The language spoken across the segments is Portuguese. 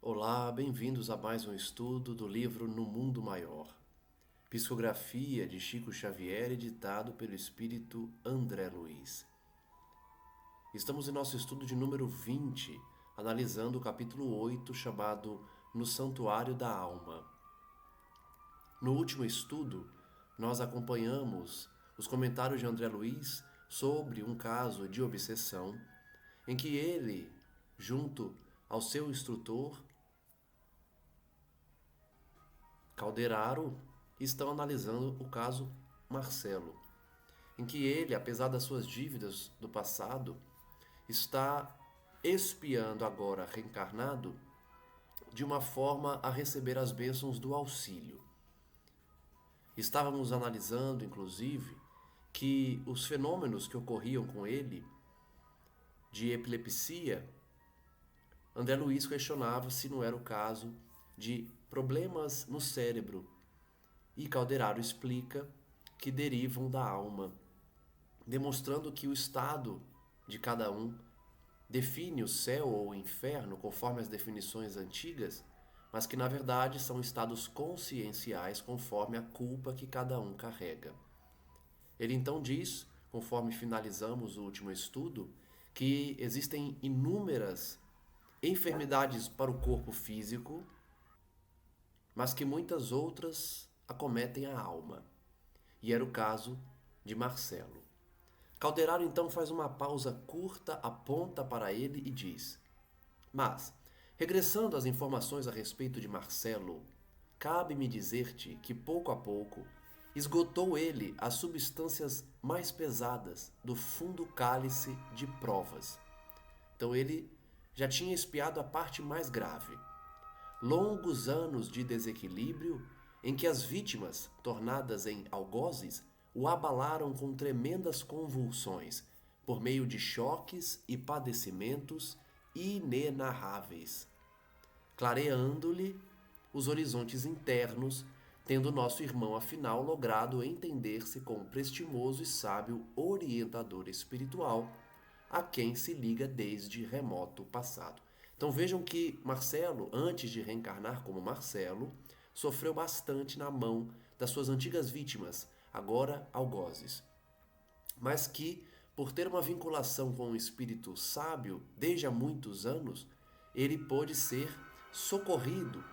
Olá, bem-vindos a mais um estudo do livro No Mundo Maior. Psicografia de Chico Xavier, editado pelo espírito André Luiz. Estamos em nosso estudo de número 20, analisando o capítulo 8, chamado No Santuário da Alma. No último estudo, nós acompanhamos os comentários de André Luiz sobre um caso de obsessão em que ele, junto ao seu instrutor, Calderaro, estão analisando o caso Marcelo, em que ele, apesar das suas dívidas do passado, está expiando agora reencarnado de uma forma a receber as bênçãos do auxílio. Estávamos analisando, inclusive, que os fenômenos que ocorriam com ele, de epilepsia, André Luiz questionava se não era o caso de problemas no cérebro, e Calderaro explica que derivam da alma, demonstrando que o estado de cada um define o céu ou o inferno conforme as definições antigas, mas que na verdade são estados conscienciais conforme a culpa que cada um carrega. Ele então diz, conforme finalizamos o último estudo, que existem inúmeras enfermidades para o corpo físico, mas que muitas outras acometem a alma. E era o caso de Marcelo. Calderaro então faz uma pausa curta, aponta para ele e diz: Mas, regressando às informações a respeito de Marcelo, cabe-me dizer-te que pouco a pouco esgotou ele as substâncias mais pesadas do fundo cálice de provas. Então ele já tinha expiado a parte mais grave. Longos anos de desequilíbrio em que as vítimas, tornadas em algozes, o abalaram com tremendas convulsões, por meio de choques e padecimentos inenarráveis, clareando-lhe os horizontes internos, tendo nosso irmão afinal logrado entender-se com o prestimoso e sábio orientador espiritual, a quem se liga desde remoto passado. Então vejam que Marcelo, antes de reencarnar como Marcelo, sofreu bastante na mão das suas antigas vítimas, agora algozes. Mas que, por ter uma vinculação com o espírito sábio desde há muitos anos, ele pôde ser socorrido,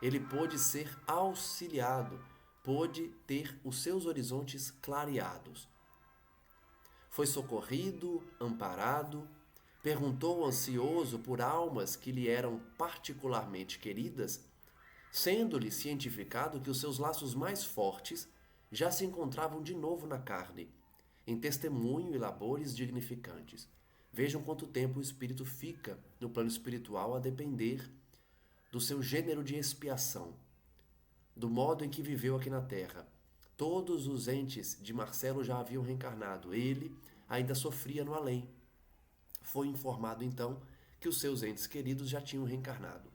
ele pôde ser auxiliado, pôde ter os seus horizontes clareados. Foi socorrido, amparado, perguntou ansioso por almas que lhe eram particularmente queridas, sendo-lhe cientificado que os seus laços mais fortes já se encontravam de novo na carne, em testemunho e labores dignificantes. Vejam quanto tempo o espírito fica no plano espiritual a depender do seu gênero de expiação, do modo em que viveu aqui na Terra. Todos os entes de Marcelo já haviam reencarnado, ele ainda sofria no além. Foi informado então que os seus entes queridos já tinham reencarnado.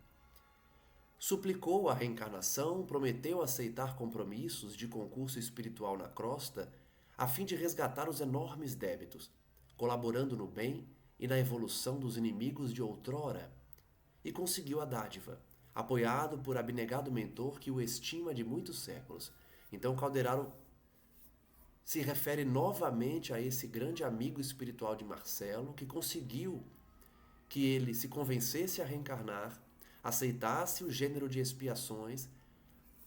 Suplicou a reencarnação, prometeu aceitar compromissos de concurso espiritual na crosta, a fim de resgatar os enormes débitos, colaborando no bem e na evolução dos inimigos de outrora, e conseguiu a dádiva, apoiado por abnegado mentor que o estima de muitos séculos. Então Calderaro se refere novamente a esse grande amigo espiritual de Marcelo, que conseguiu que ele se convencesse a reencarnar, aceitasse o gênero de expiações,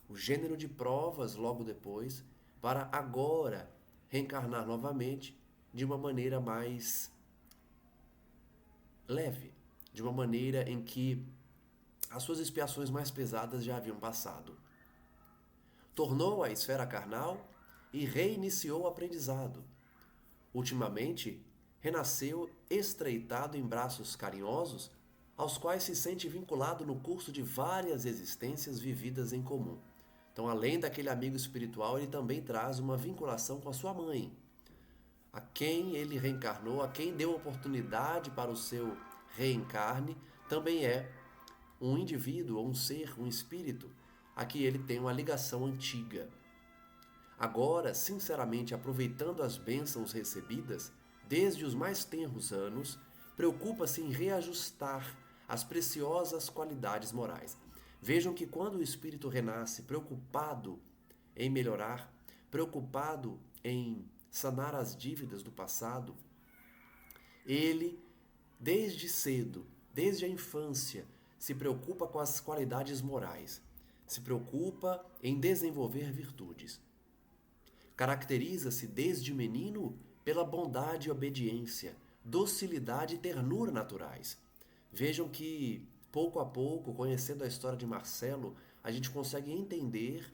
o gênero de provas logo depois, para agora reencarnar novamente de uma maneira mais leve, de uma maneira em que as suas expiações mais pesadas já haviam passado. Tornou à esfera carnal e reiniciou o aprendizado. Ultimamente, renasceu estreitado em braços carinhosos, aos quais se sente vinculado no curso de várias existências vividas em comum. Então, além daquele amigo espiritual, ele também traz uma vinculação com a sua mãe, a quem ele reencarnou, a quem deu oportunidade para o seu reencarne, também é um indivíduo, um ser, um espírito, a que ele tem uma ligação antiga. Agora, sinceramente, aproveitando as bênçãos recebidas, desde os mais tenros anos, preocupa-se em reajustar as preciosas qualidades morais. Vejam que quando o espírito renasce preocupado em melhorar, preocupado em sanar as dívidas do passado, ele, desde cedo, desde a infância, se preocupa com as qualidades morais, se preocupa em desenvolver virtudes. Caracteriza-se desde menino pela bondade e obediência, docilidade e ternura naturais. Vejam que, pouco a pouco, conhecendo a história de Marcelo, a gente consegue entender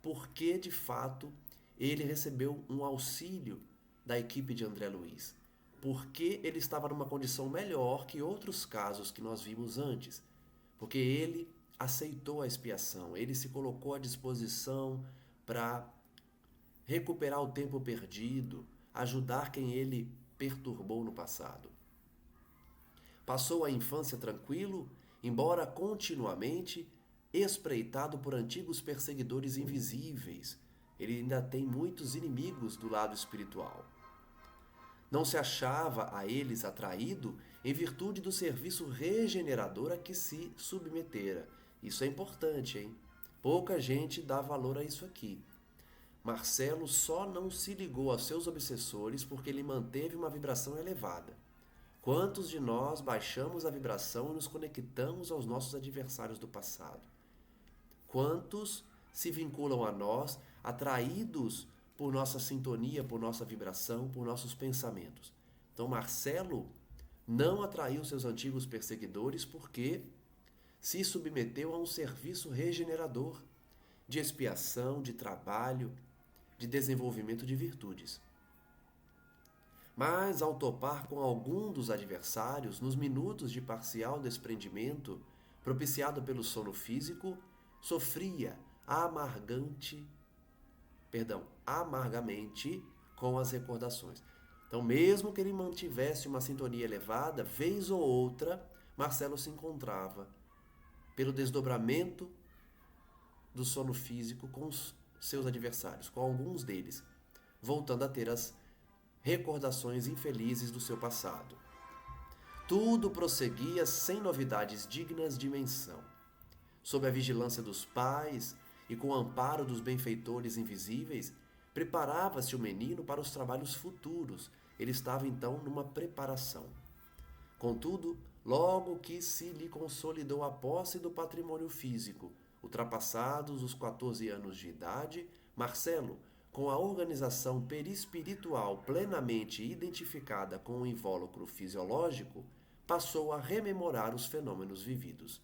por que, de fato, ele recebeu um auxílio da equipe de André Luiz. Porque ele estava numa condição melhor que outros casos que nós vimos antes. Porque ele aceitou a expiação, ele se colocou à disposição para recuperar o tempo perdido, ajudar quem ele perturbou no passado. Passou a infância tranquilo, embora continuamente espreitado por antigos perseguidores invisíveis. Ele ainda tem muitos inimigos do lado espiritual. Não se achava a eles atraído em virtude do serviço regenerador a que se submetera. Isso é importante, hein? Pouca gente dá valor a isso aqui. Marcelo só não se ligou aos seus obsessores porque ele manteve uma vibração elevada. Quantos de nós baixamos a vibração e nos conectamos aos nossos adversários do passado? Quantos se vinculam a nós, atraídos por nossa sintonia, por nossa vibração, por nossos pensamentos? Então Marcelo não atraiu seus antigos perseguidores porque se submeteu a um serviço regenerador, de expiação, de trabalho, de desenvolvimento de virtudes. Mas, ao topar com algum dos adversários, nos minutos de parcial desprendimento, propiciado pelo sono físico, sofria amargamente com as recordações. Então, mesmo que ele mantivesse uma sintonia elevada, vez ou outra, Marcelo se encontrava, pelo desdobramento do sono físico, com os seus adversários, com alguns deles, voltando a ter as recordações infelizes do seu passado. Tudo prosseguia sem novidades dignas de menção. Sob a vigilância dos pais e com o amparo dos benfeitores invisíveis, preparava-se o menino para os trabalhos futuros. Ele estava então numa preparação. Contudo, logo que se lhe consolidou a posse do patrimônio físico, ultrapassados os 14 anos de idade, Marcelo, com a organização perispiritual plenamente identificada com o invólucro fisiológico, passou a rememorar os fenômenos vividos.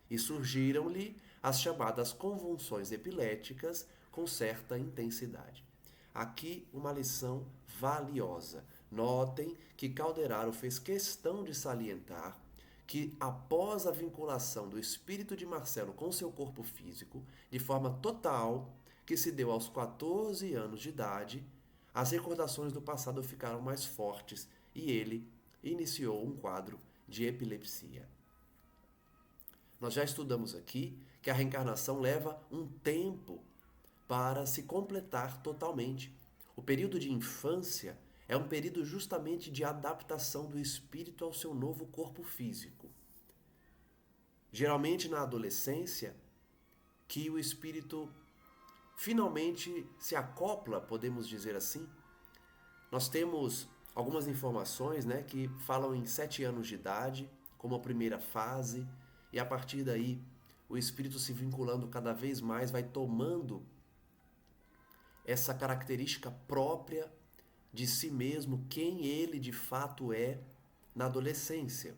E surgiram-lhe as chamadas convulsões epiléticas com certa intensidade. Aqui uma lição valiosa. Notem que Calderaro fez questão de salientar que, após a vinculação do espírito de Marcelo com seu corpo físico, de forma total, que se deu aos 14 anos de idade, as recordações do passado ficaram mais fortes e ele iniciou um quadro de epilepsia. Nós já estudamos aqui que a reencarnação leva um tempo para se completar totalmente. O período de infância é um período justamente de adaptação do espírito ao seu novo corpo físico. Geralmente na adolescência, que o espírito finalmente se acopla, podemos dizer assim. Nós temos algumas informações, que falam em 7 anos de idade, como a primeira fase, e a partir daí o espírito se vinculando cada vez mais, vai tomando essa característica própria de si mesmo, quem ele de fato é na adolescência.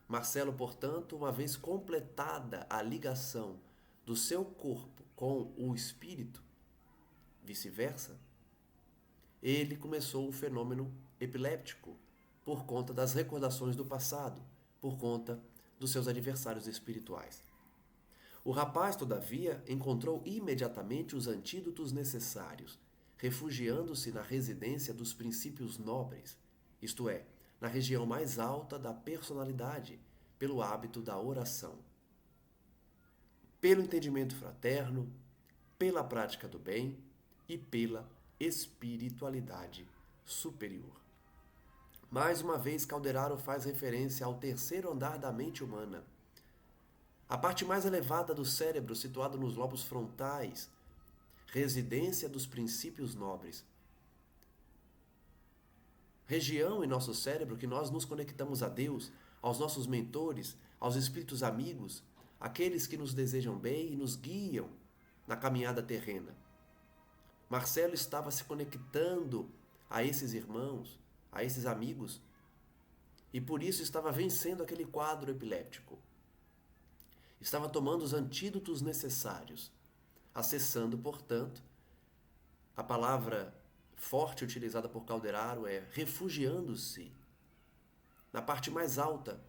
Marcelo, portanto, uma vez completada a ligação do seu corpo com o espírito, vice-versa, ele começou um fenômeno epiléptico por conta das recordações do passado, por conta dos seus adversários espirituais. O rapaz, todavia, encontrou imediatamente os antídotos necessários, refugiando-se na residência dos princípios nobres, isto é, na região mais alta da personalidade, pelo hábito da oração. Pelo entendimento fraterno, pela prática do bem e pela espiritualidade superior. Mais uma vez, Calderaro faz referência ao terceiro andar da mente humana, a parte mais elevada do cérebro, situada nos lobos frontais, residência dos princípios nobres. Região em nosso cérebro que nós nos conectamos a Deus, aos nossos mentores, aos espíritos amigos, aqueles que nos desejam bem e nos guiam na caminhada terrena. Marcelo estava se conectando a esses irmãos, a esses amigos, e por isso estava vencendo aquele quadro epiléptico. Estava tomando os antídotos necessários, acessando, portanto, a palavra forte utilizada por Calderaro é refugiando-se na parte mais alta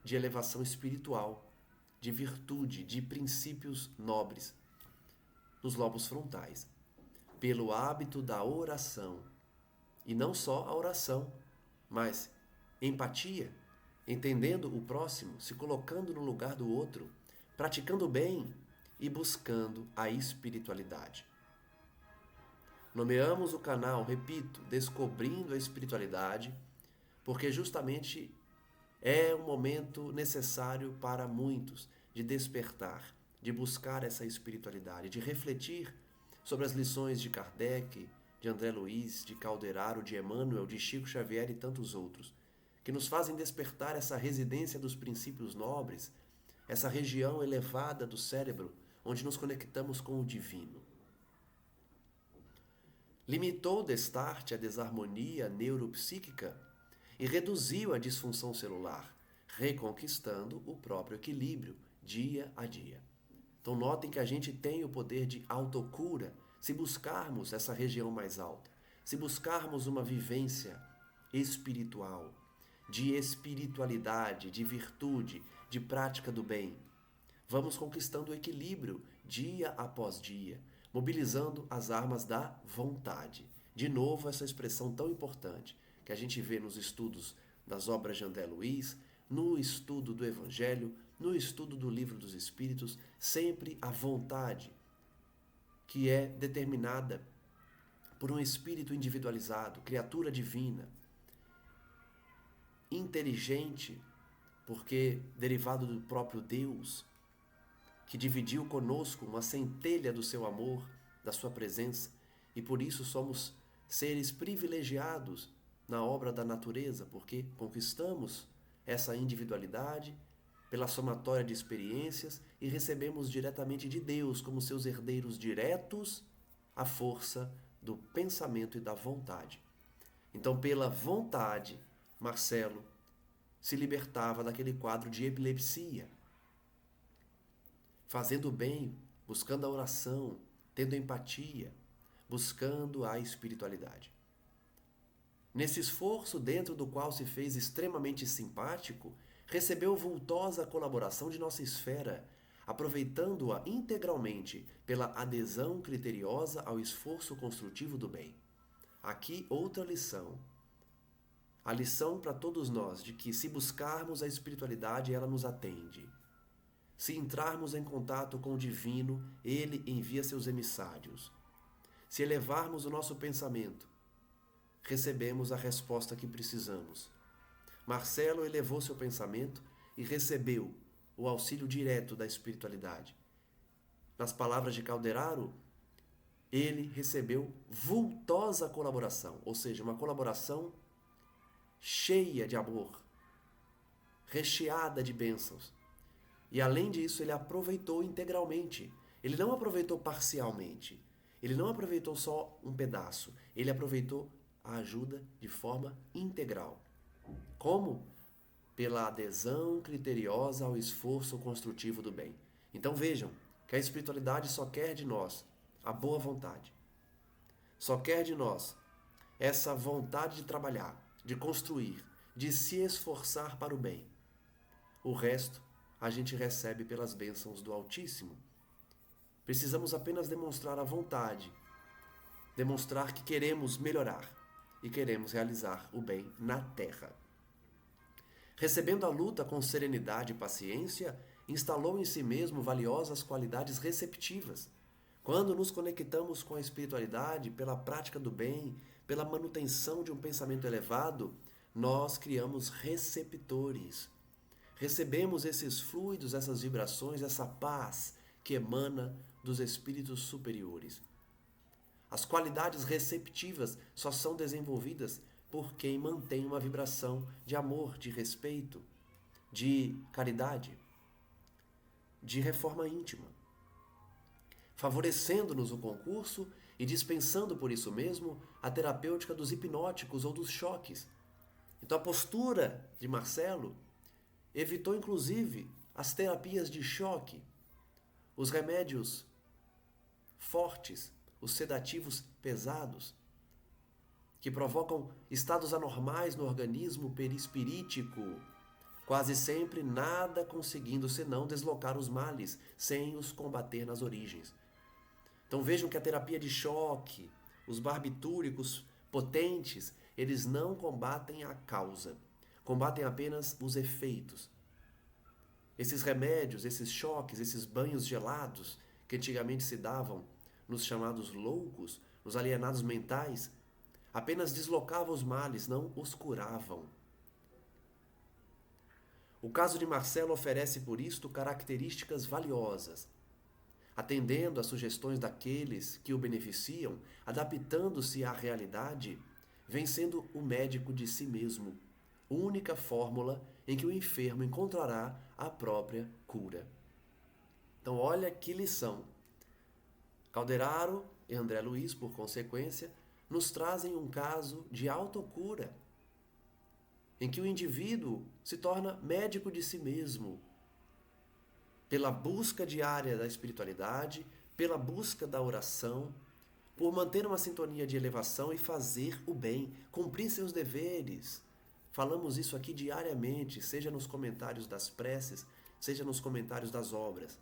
de elevação espiritual, de virtude, de princípios nobres, nos lobos frontais, pelo hábito da oração. E não só a oração, mas empatia, entendendo o próximo, se colocando no lugar do outro, praticando o bem e buscando a espiritualidade. Nomeamos o canal, repito, Descobrindo a Espiritualidade, porque justamente é um momento necessário para muitos de despertar, de buscar essa espiritualidade, de refletir sobre as lições de Kardec, de André Luiz, de Calderaro, de Emmanuel, de Chico Xavier e tantos outros, que nos fazem despertar essa residência dos princípios nobres, essa região elevada do cérebro, onde nos conectamos com o divino. Limitou Destarte a desarmonia neuropsíquica e reduziu a disfunção celular, reconquistando o próprio equilíbrio dia a dia. Então notem que a gente tem o poder de autocura se buscarmos essa região mais alta, se buscarmos uma vivência espiritual, de espiritualidade, de virtude, de prática do bem. Vamos conquistando o equilíbrio dia após dia, mobilizando as armas da vontade. De novo, essa expressão tão importante que a gente vê nos estudos das obras de André Luiz, no estudo do Evangelho, no estudo do Livro dos Espíritos, sempre a vontade, que é determinada por um espírito individualizado, criatura divina, inteligente, porque derivado do próprio Deus, que dividiu conosco uma centelha do seu amor, da sua presença, e por isso somos seres privilegiados na obra da natureza, porque conquistamos essa individualidade pela somatória de experiências e recebemos diretamente de Deus, como seus herdeiros diretos, a força do pensamento e da vontade. Então, pela vontade, Marcelo se libertava daquele quadro de epilepsia, fazendo o bem, buscando a oração, tendo empatia, buscando a espiritualidade. Nesse esforço, dentro do qual se fez extremamente simpático, recebeu vultosa colaboração de nossa esfera, aproveitando-a integralmente pela adesão criteriosa ao esforço construtivo do bem. Aqui outra lição. A lição para todos nós de que se buscarmos a espiritualidade, ela nos atende. Se entrarmos em contato com o divino, ele envia seus emissários. Se elevarmos o nosso pensamento, recebemos a resposta que precisamos. Marcelo elevou seu pensamento e recebeu o auxílio direto da espiritualidade. Nas palavras de Calderaro, ele recebeu vultosa colaboração, ou seja, uma colaboração cheia de amor, recheada de bênçãos. E além disso, ele aproveitou integralmente. Ele não aproveitou parcialmente. Ele não aproveitou só um pedaço. Ele aproveitou a ajuda de forma integral. Como? Pela adesão criteriosa ao esforço construtivo do bem. Então vejam que a espiritualidade só quer de nós a boa vontade. Só quer de nós essa vontade de trabalhar, de construir, de se esforçar para o bem. O resto a gente recebe pelas bênçãos do Altíssimo. Precisamos apenas demonstrar a vontade, demonstrar que queremos melhorar e queremos realizar o bem na terra. Recebendo a luta com serenidade e paciência, instalou em si mesmo valiosas qualidades receptivas, Quando nos conectamos com a espiritualidade pela prática do bem, pela manutenção de um pensamento elevado, nós criamos receptores. Recebemos esses fluidos, essas vibrações, essa paz que emana dos espíritos superiores. As qualidades receptivas só são desenvolvidas por quem mantém uma vibração de amor, de respeito, de caridade, de reforma íntima, favorecendo-nos o concurso e dispensando por isso mesmo a terapêutica dos hipnóticos ou dos choques. Então a postura de Marcelo evitou inclusive as terapias de choque, os remédios fortes, os sedativos pesados, que provocam estados anormais no organismo perispirítico, quase sempre nada conseguindo senão deslocar os males, sem os combater nas origens. Então vejam que a terapia de choque, os barbitúricos potentes, eles não combatem a causa, combatem apenas os efeitos. Esses remédios, esses choques, esses banhos gelados que antigamente se davam nos chamados loucos, nos alienados mentais, apenas deslocavam os males, não os curavam. O caso de Marcelo oferece por isto características valiosas, atendendo às sugestões daqueles que o beneficiam, adaptando-se à realidade, vem sendo o médico de si mesmo, única fórmula em que o enfermo encontrará a própria cura. Então olha que lição. Calderaro e André Luiz, por consequência, nos trazem um caso de autocura, em que o indivíduo se torna médico de si mesmo, pela busca diária da espiritualidade, pela busca da oração, por manter uma sintonia de elevação e fazer o bem, cumprir seus deveres. Falamos isso aqui diariamente, seja nos comentários das preces, seja nos comentários das obras.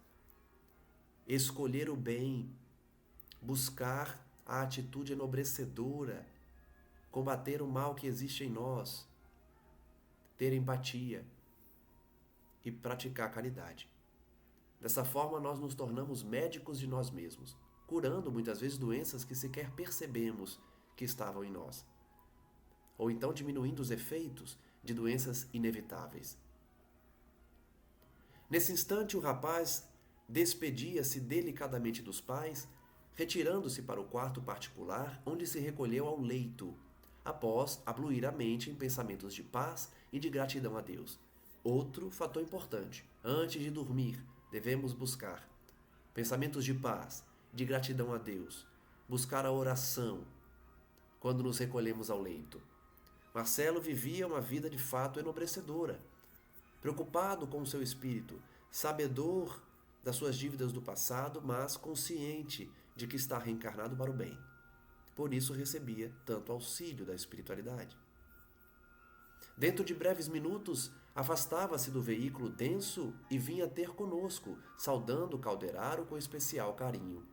Escolher o bem, buscar a atitude enobrecedora, combater o mal que existe em nós, ter empatia e praticar caridade. Dessa forma, nós nos tornamos médicos de nós mesmos, curando muitas vezes doenças que sequer percebemos que estavam em nós, ou então diminuindo os efeitos de doenças inevitáveis. Nesse instante, o rapaz despedia-se delicadamente dos pais, retirando-se para o quarto particular, onde se recolheu ao leito, após abluir a mente em pensamentos de paz e de gratidão a Deus. Outro fator importante: antes de dormir, devemos buscar pensamentos de paz, de gratidão a Deus, buscar a oração quando nos recolhemos ao leito. Marcelo vivia uma vida de fato enobrecedora, preocupado com o seu espírito, sabedor das suas dívidas do passado, mas consciente de que está reencarnado para o bem. Por isso recebia tanto auxílio da espiritualidade. Dentro de breves minutos, afastava-se do veículo denso e vinha ter conosco, saudando Calderaro com especial carinho.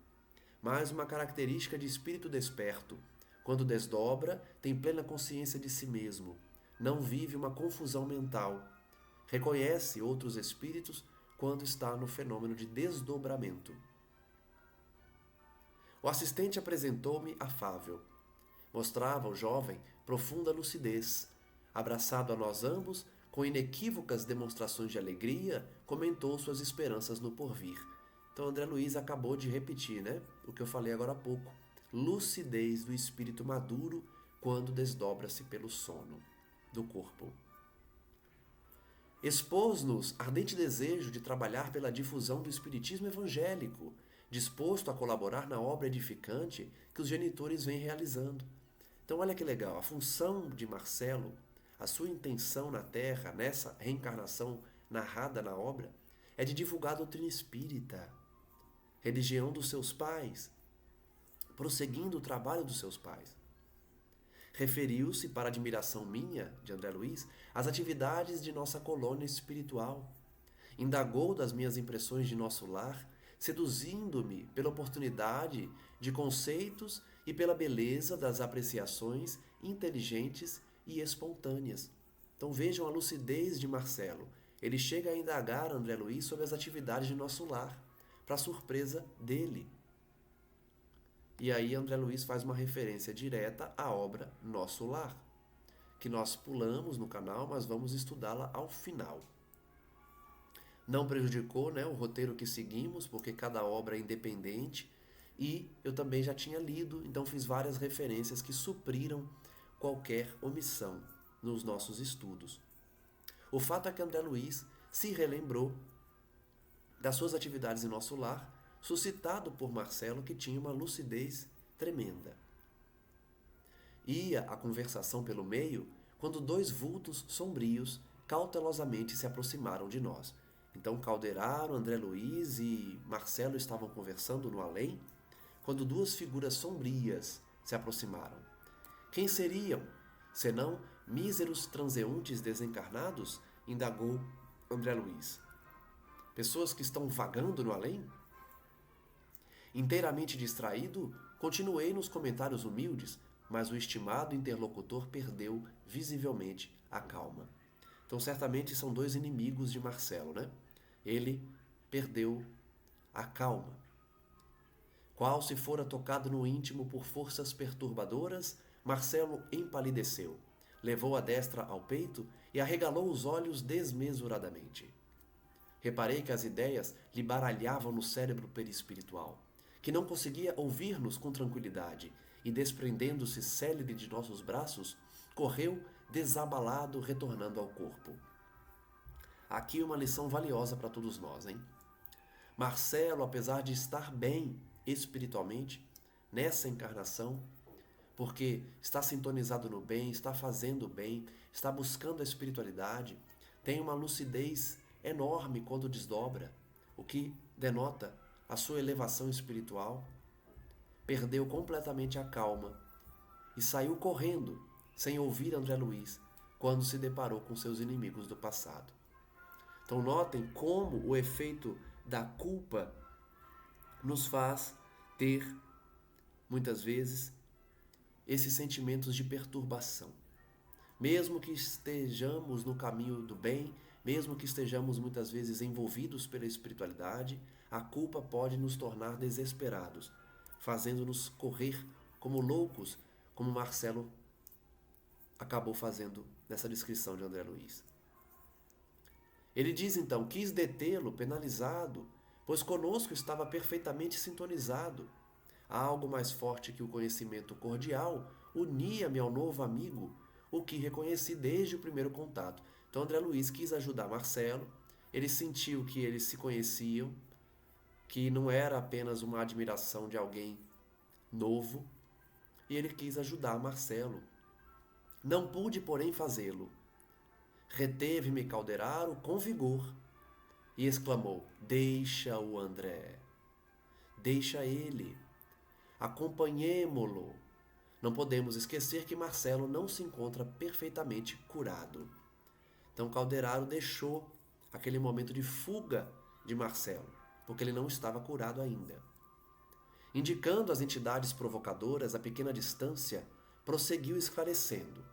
Mais uma característica de espírito desperto: quando desdobra, tem plena consciência de si mesmo, não vive uma confusão mental, reconhece outros espíritos quando está no fenômeno de desdobramento. O assistente apresentou-me afável. Mostrava ao jovem profunda lucidez. Abraçado a nós ambos, com inequívocas demonstrações de alegria, comentou suas esperanças no porvir. Então André Luiz acabou de repetir, o que eu falei agora há pouco. Lucidez do espírito maduro quando desdobra-se pelo sono do corpo. Expôs-nos ardente desejo de trabalhar pela difusão do espiritismo evangélico, disposto a colaborar na obra edificante que os genitores vêm realizando. Então olha que legal, a função de Marcelo, a sua intenção na Terra, nessa reencarnação narrada na obra, é de divulgar a doutrina espírita, religião dos seus pais, prosseguindo o trabalho dos seus pais. Referiu-se, para admiração minha, de André Luiz, às atividades de nossa colônia espiritual. Indagou das minhas impressões de nosso lar, seduzindo-me pela oportunidade de conceitos e pela beleza das apreciações inteligentes e espontâneas. Então vejam a lucidez de Marcelo. Ele chega a indagar André Luiz sobre as atividades de nosso lar, para surpresa dele. E aí André Luiz faz uma referência direta à obra Nosso Lar, que nós pulamos no canal, mas vamos estudá-la ao final. Não prejudicou, né, o roteiro que seguimos, porque cada obra é independente, e eu também já tinha lido, então fiz várias referências que supriram qualquer omissão nos nossos estudos. O fato é que André Luiz se relembrou das suas atividades em Nosso Lar, suscitado por Marcelo, que tinha uma lucidez tremenda. Ia a conversação pelo meio quando dois vultos sombrios cautelosamente se aproximaram de nós. Então Calderaro, André Luiz e Marcelo estavam conversando no além, quando duas figuras sombrias se aproximaram. Quem seriam, senão míseros transeuntes desencarnados? Indagou André Luiz. Pessoas que estão vagando no além? Inteiramente distraído, continuei nos comentários humildes, mas o estimado interlocutor perdeu visivelmente a calma. Então, certamente são dois inimigos de Marcelo, né? Ele perdeu a calma. Qual se fora tocado no íntimo por forças perturbadoras, Marcelo empalideceu, levou a destra ao peito e arregalou os olhos desmesuradamente. Reparei que as ideias lhe baralhavam no cérebro perispiritual, que não conseguia ouvir-nos com tranquilidade, e desprendendo-se célere de nossos braços, correu desabalado, retornando ao corpo. Aqui uma lição valiosa para todos nós, hein? Marcelo, apesar de estar bem espiritualmente nessa encarnação, porque está sintonizado no bem, está fazendo o bem, está buscando a espiritualidade, tem uma lucidez enorme quando desdobra, o que denota a sua elevação espiritual, perdeu completamente a calma e saiu correndo, sem ouvir André Luiz, quando se deparou com seus inimigos do passado. Então notem como o efeito da culpa nos faz ter, muitas vezes, esses sentimentos de perturbação. Mesmo que estejamos no caminho do bem, mesmo que estejamos muitas vezes envolvidos pela espiritualidade, a culpa pode nos tornar desesperados, fazendo-nos correr como loucos, como Marcelo acabou fazendo nessa descrição de André Luiz. Ele diz então: quis detê-lo, penalizado, pois conosco estava perfeitamente sintonizado. Algo mais forte que o conhecimento cordial unia-me ao novo amigo, o que reconheci desde o primeiro contato. Então André Luiz quis ajudar Marcelo, ele sentiu que eles se conheciam, que não era apenas uma admiração de alguém novo, e ele quis ajudar Marcelo. Não pude, porém, fazê-lo. Reteve-me Calderaro com vigor e exclamou: deixa-o, André, deixa ele, acompanhemo-lo. Não podemos esquecer que Marcelo não se encontra perfeitamente curado. Então Calderaro deixou aquele momento de fuga de Marcelo, porque ele não estava curado ainda. Indicando às entidades provocadoras a pequena distância, prosseguiu esclarecendo: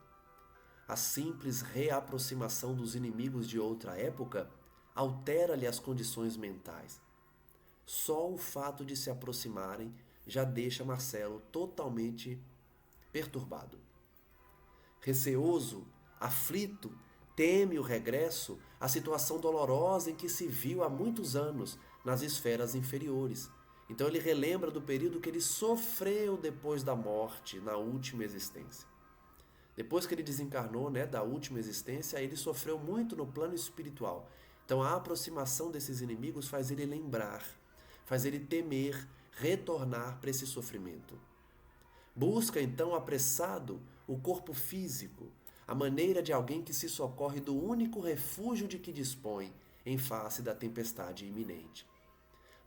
a simples reaproximação dos inimigos de outra época altera-lhe as condições mentais. Só o fato de se aproximarem já deixa Marcelo totalmente perturbado. Receoso, aflito, teme o regresso à situação dolorosa em que se viu há muitos anos nas esferas inferiores. Então ele relembra do período que ele sofreu depois da morte, na última existência. Depois que ele desencarnou, da última existência, ele sofreu muito no plano espiritual. Então a aproximação desses inimigos faz ele lembrar, faz ele temer, retornar para esse sofrimento. Busca então apressado o corpo físico, a maneira de alguém que se socorre do único refúgio de que dispõe em face da tempestade iminente.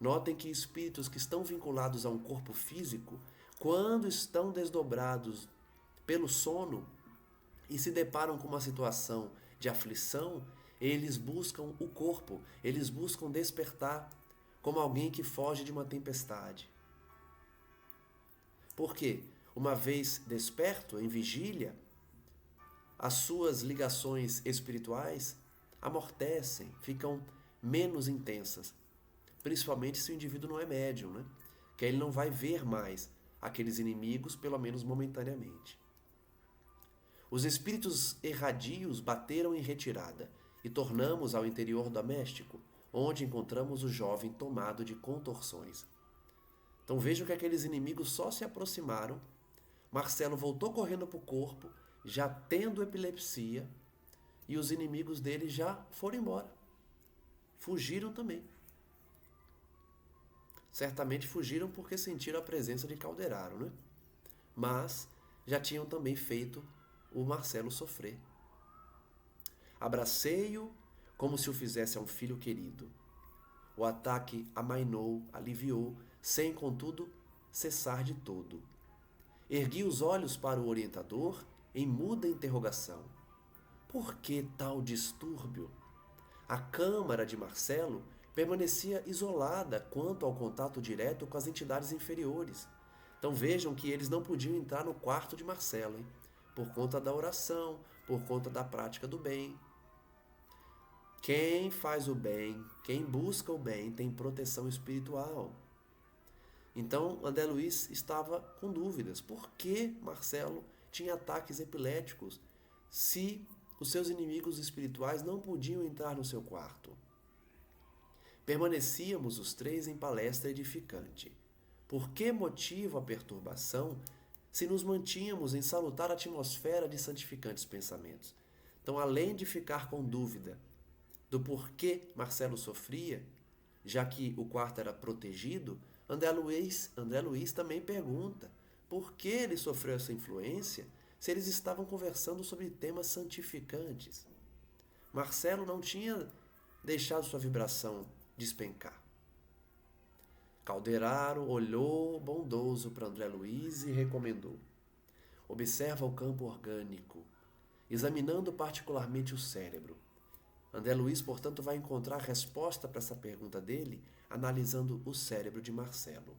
Notem que espíritos que estão vinculados a um corpo físico, quando estão desdobrados pelo sono e se deparam com uma situação de aflição, eles buscam o corpo, eles buscam despertar como alguém que foge de uma tempestade. Por quê? Uma vez desperto, em vigília, as suas ligações espirituais amortecem, ficam menos intensas. Principalmente se o indivíduo não é médium, que aí ele não vai ver mais aqueles inimigos, pelo menos momentaneamente. Os espíritos erradios bateram em retirada e tornamos ao interior doméstico, onde encontramos o jovem tomado de contorções. Então vejam que aqueles inimigos só se aproximaram. Marcelo voltou correndo para o corpo, já tendo epilepsia, e os inimigos dele já foram embora. Fugiram também. Certamente fugiram porque sentiram a presença de Calderaro, né? Mas já tinham também feito o Marcelo sofrer. Abracei-o como se o fizesse a um filho querido. O ataque amainou, aliviou, sem, contudo, cessar de todo. Ergui os olhos para o orientador em muda interrogação. Por que tal distúrbio? A câmara de Marcelo permanecia isolada quanto ao contato direto com as entidades inferiores. Então vejam que eles não podiam entrar no quarto de Marcelo, hein? Por conta da oração, por conta da prática do bem. Quem faz o bem, quem busca o bem, tem proteção espiritual. Então, André Luiz estava com dúvidas. Por que Marcelo tinha ataques epiléticos se os seus inimigos espirituais não podiam entrar no seu quarto? Permanecíamos os três em palestra edificante. Por que motivo a perturbação se nos mantínhamos em salutar atmosfera de santificantes pensamentos? Então, além de ficar com dúvida do porquê Marcelo sofria, já que o quarto era protegido, André Luiz também pergunta por que ele sofreu essa influência se eles estavam conversando sobre temas santificantes. Marcelo não tinha deixado sua vibração despencar. Calderaro olhou bondoso para André Luiz e recomendou: observa o campo orgânico, examinando particularmente o cérebro. André Luiz, portanto, vai encontrar resposta para essa pergunta dele analisando o cérebro de Marcelo.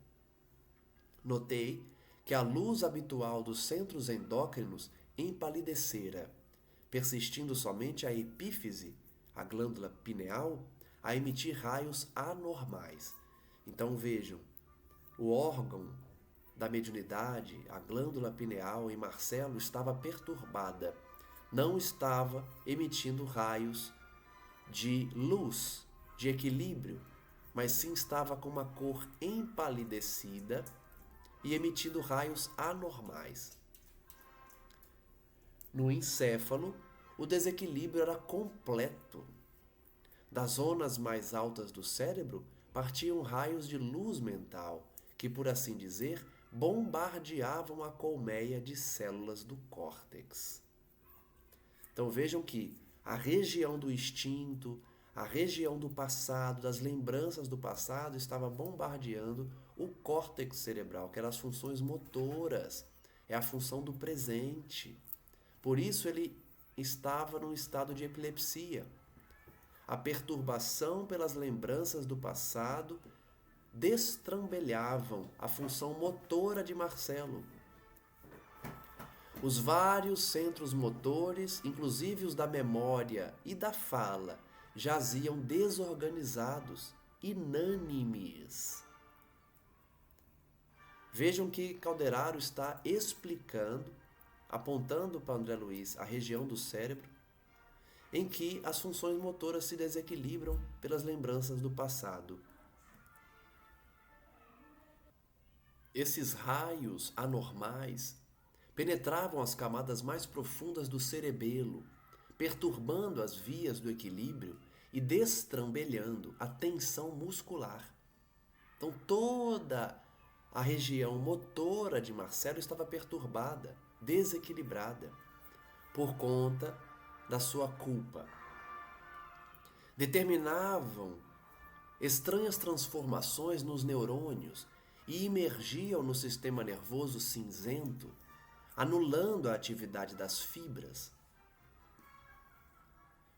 Notei que a luz habitual dos centros endócrinos empalidecera, persistindo somente a epífise, a glândula pineal, a emitir raios anormais. Então vejam, o órgão da mediunidade, a glândula pineal em Marcelo estava perturbada, não estava emitindo raios de luz, de equilíbrio, mas sim estava com uma cor empalidecida e emitindo raios anormais. No encéfalo, o desequilíbrio era completo. Das zonas mais altas do cérebro partiam raios de luz mental, que, por assim dizer, bombardeavam a colmeia de células do córtex. Então vejam que a região do instinto, a região do passado, das lembranças do passado, estava bombardeando o córtex cerebral, que eram as funções motoras, é a função do presente. Por isso ele estava num estado de epilepsia. A perturbação pelas lembranças do passado destrambelhavam a função motora de Marcelo. Os vários centros motores, inclusive os da memória e da fala, jaziam desorganizados, inânimes. Vejam que Calderaro está explicando, apontando para André Luiz a região do cérebro em que as funções motoras se desequilibram pelas lembranças do passado. Esses raios anormais penetravam as camadas mais profundas do cerebelo, perturbando as vias do equilíbrio e destrambelhando a tensão muscular. Então toda a região motora de Marcelo estava perturbada, desequilibrada, por conta da sua culpa. Determinavam estranhas transformações nos neurônios e imergiam no sistema nervoso cinzento, anulando a atividade das fibras.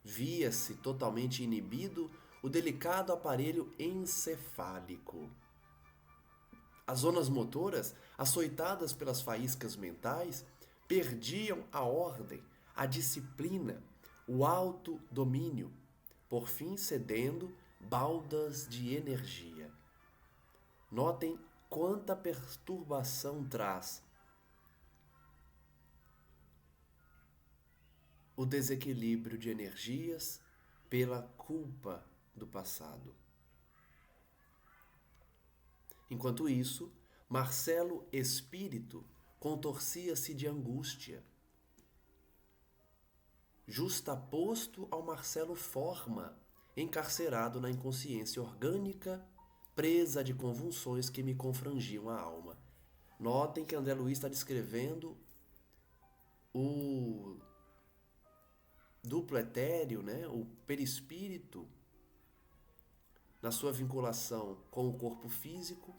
Via-se totalmente inibido o delicado aparelho encefálico. As zonas motoras, açoitadas pelas faíscas mentais, perdiam a ordem, a disciplina, o autodomínio, por fim cedendo baldas de energia. Notem quanta perturbação traz o desequilíbrio de energias pela culpa do passado. Enquanto isso, Marcelo espírito contorcia-se de angústia, justaposto ao Marcelo forma, encarcerado na inconsciência orgânica, presa de convulsões que me confrangiam a alma. Notem que André Luiz está descrevendo o duplo etéreo, né? O perispírito, na sua vinculação com o corpo físico,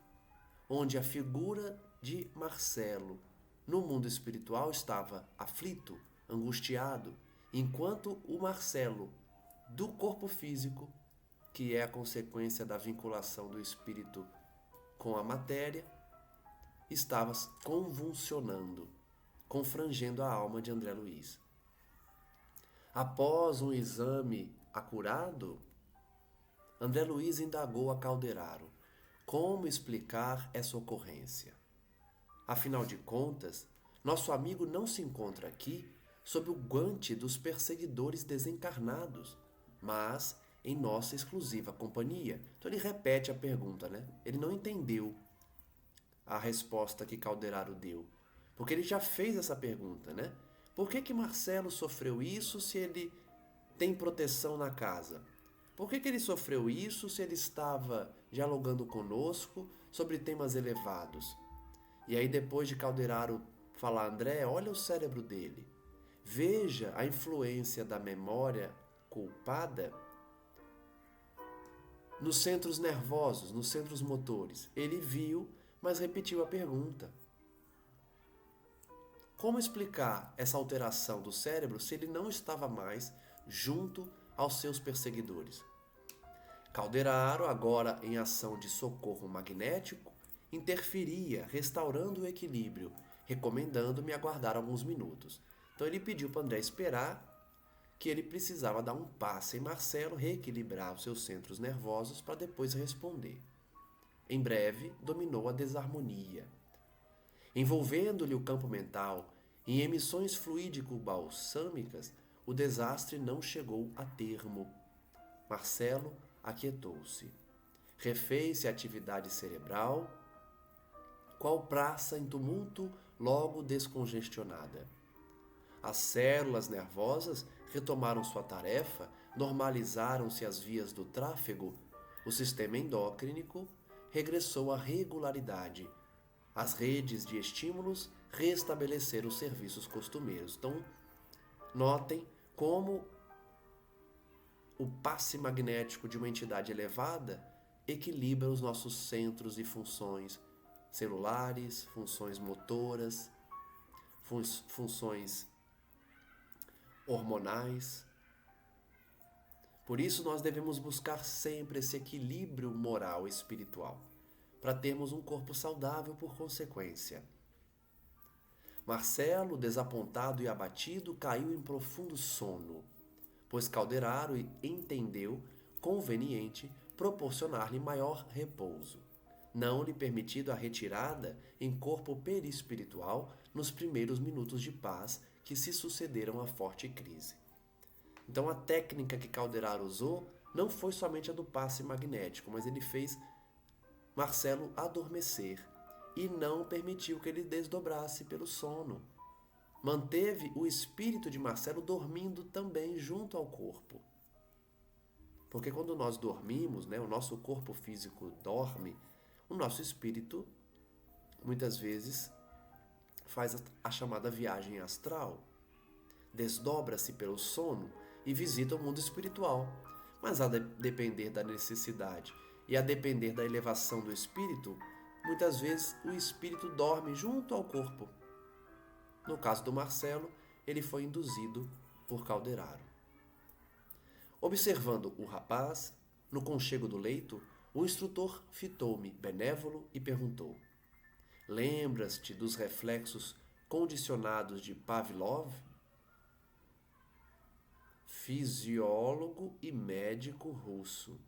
onde a figura de Marcelo no mundo espiritual estava aflito, angustiado, enquanto o Marcelo do corpo físico, que é a consequência da vinculação do espírito com a matéria, estava convulsionando, confrangendo a alma de André Luiz. Após um exame acurado, André Luiz indagou a Calderaro como explicar essa ocorrência. Afinal de contas, nosso amigo não se encontra aqui sob o guante dos perseguidores desencarnados, mas em nossa exclusiva companhia. Então ele repete a pergunta, né? Ele não entendeu a resposta que Calderaro deu, porque ele já fez essa pergunta, né? Por que Marcelo sofreu isso se ele tem proteção na casa? Por que ele sofreu isso se ele estava dialogando conosco sobre temas elevados? E aí depois de Calderaro falar, André, olha o cérebro dele. Veja a influência da memória culpada nos centros nervosos, nos centros motores. Ele viu, mas repetiu a pergunta. Como explicar essa alteração do cérebro se ele não estava mais junto aos seus perseguidores? Calderaro, agora em ação de socorro magnético, interferia, restaurando o equilíbrio, recomendando-me aguardar alguns minutos. Então ele pediu para André esperar, que ele precisava dar um passe em Marcelo, reequilibrar os seus centros nervosos para depois responder. Em breve, dominou a desarmonia. Envolvendo-lhe o campo mental em emissões fluídico-balsâmicas, o desastre não chegou a termo. Marcelo aquietou-se. Refez-se a atividade cerebral, qual praça em tumulto logo descongestionada. As células nervosas retomaram sua tarefa, normalizaram-se as vias do tráfego, o sistema endócrino regressou à regularidade. As redes de estímulos restabeleceram os serviços costumeiros. Então, notem como o passe magnético de uma entidade elevada equilibra os nossos centros e funções celulares, funções motoras, funções hormonais. Por isso nós devemos buscar sempre esse equilíbrio moral e espiritual, para termos um corpo saudável por consequência. Marcelo, desapontado e abatido, caiu em profundo sono, pois Calderaro entendeu conveniente proporcionar-lhe maior repouso, não lhe permitido a retirada em corpo perispiritual nos primeiros minutos de paz que se sucederam à forte crise. Então a técnica que Calderaro usou não foi somente a do passe magnético, mas ele fez Marcelo adormecer e não permitiu que ele desdobrasse pelo sono. Manteve o espírito de Marcelo dormindo também junto ao corpo. Porque quando nós dormimos, né, o nosso corpo físico dorme, o nosso espírito muitas vezes faz a chamada viagem astral, desdobra-se pelo sono e visita o mundo espiritual. Mas a depender da necessidade e a depender da elevação do espírito, muitas vezes o espírito dorme junto ao corpo. No caso do Marcelo, ele foi induzido por Calderaro. Observando o rapaz, no conchego do leito, o instrutor fitou-me benévolo e perguntou: lembras-te dos reflexos condicionados de Pavlov? Fisiólogo e médico russo.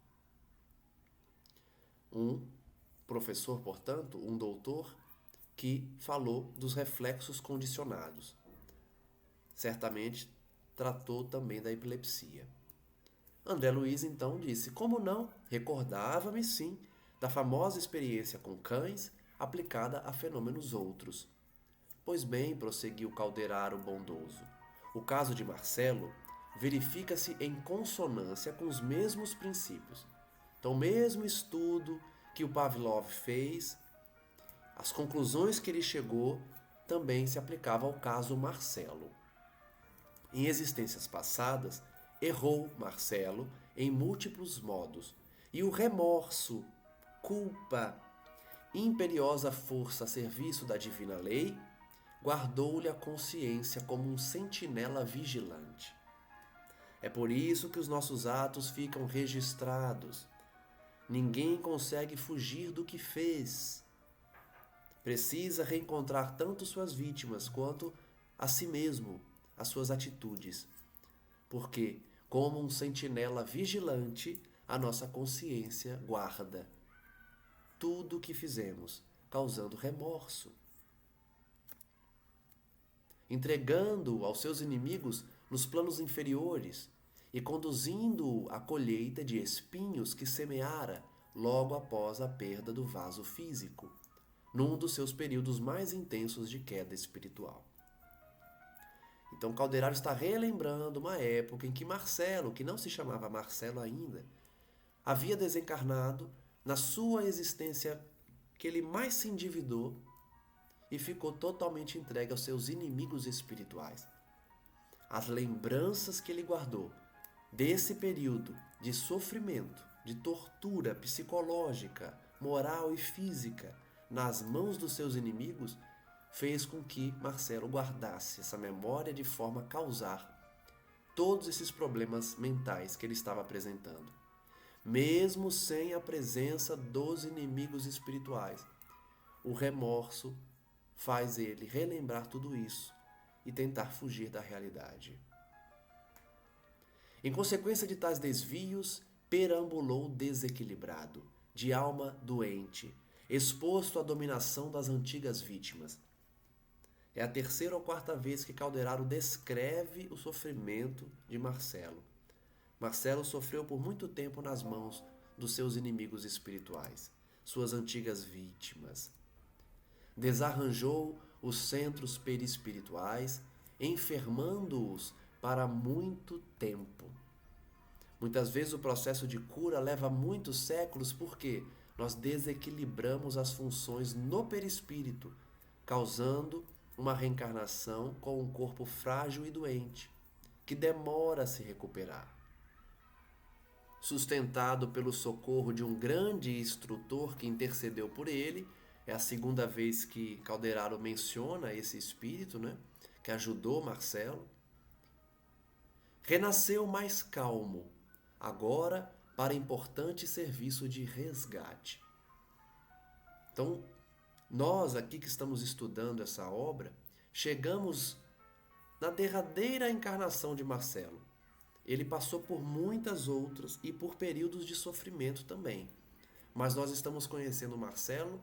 professor, portanto, um doutor, que falou dos reflexos condicionados. Certamente tratou também da epilepsia. André Luiz então disse: como não? Recordava-me sim da famosa experiência com cães aplicada a fenômenos outros. Pois bem, prosseguiu Calderaro bondoso, o caso de Marcelo verifica-se em consonância com os mesmos princípios. Então, o mesmo estudo que o Pavlov fez, as conclusões que ele chegou também se aplicavam ao caso Marcelo. Em existências passadas, errou Marcelo em múltiplos modos, e o remorso, culpa, imperiosa força a serviço da divina lei, guardou-lhe a consciência como um sentinela vigilante. É por isso que os nossos atos ficam registrados. Ninguém consegue fugir do que fez. Precisa reencontrar tanto suas vítimas quanto a si mesmo, as suas atitudes. Porque, como um sentinela vigilante, a nossa consciência guarda tudo o que fizemos, causando remorso, entregando-o aos seus inimigos nos planos inferiores e conduzindo-o à colheita de espinhos que semeara logo após a perda do vaso físico, num dos seus períodos mais intensos de queda espiritual. Então Calderaro está relembrando uma época em que Marcelo, que não se chamava Marcelo ainda, havia desencarnado na sua existência que ele mais se endividou e ficou totalmente entregue aos seus inimigos espirituais. As lembranças que ele guardou desse período de sofrimento, de tortura psicológica, moral e física nas mãos dos seus inimigos, fez com que Marcelo guardasse essa memória de forma a causar todos esses problemas mentais que ele estava apresentando, mesmo sem a presença dos inimigos espirituais. O remorso faz ele relembrar tudo isso e tentar fugir da realidade. Em consequência de tais desvios, perambulou desequilibrado, de alma doente, exposto à dominação das antigas vítimas. É a terceira ou quarta vez que Calderaro descreve o sofrimento de Marcelo. Marcelo sofreu por muito tempo nas mãos dos seus inimigos espirituais, suas antigas vítimas. Desarranjou os centros perispirituais, enfermando-os para muito tempo. Muitas vezes o processo de cura leva muitos séculos porque nós desequilibramos as funções no perispírito, causando uma reencarnação com um corpo frágil e doente, que demora a se recuperar. Sustentado pelo socorro de um grande instrutor que intercedeu por ele, é a segunda vez que Calderaro menciona esse espírito, que ajudou Marcelo. Renasceu mais calmo, agora para importante serviço de resgate. Então, nós aqui que estamos estudando essa obra, chegamos na derradeira encarnação de Marcelo. Ele passou por muitas outras e por períodos de sofrimento também. Mas nós estamos conhecendo Marcelo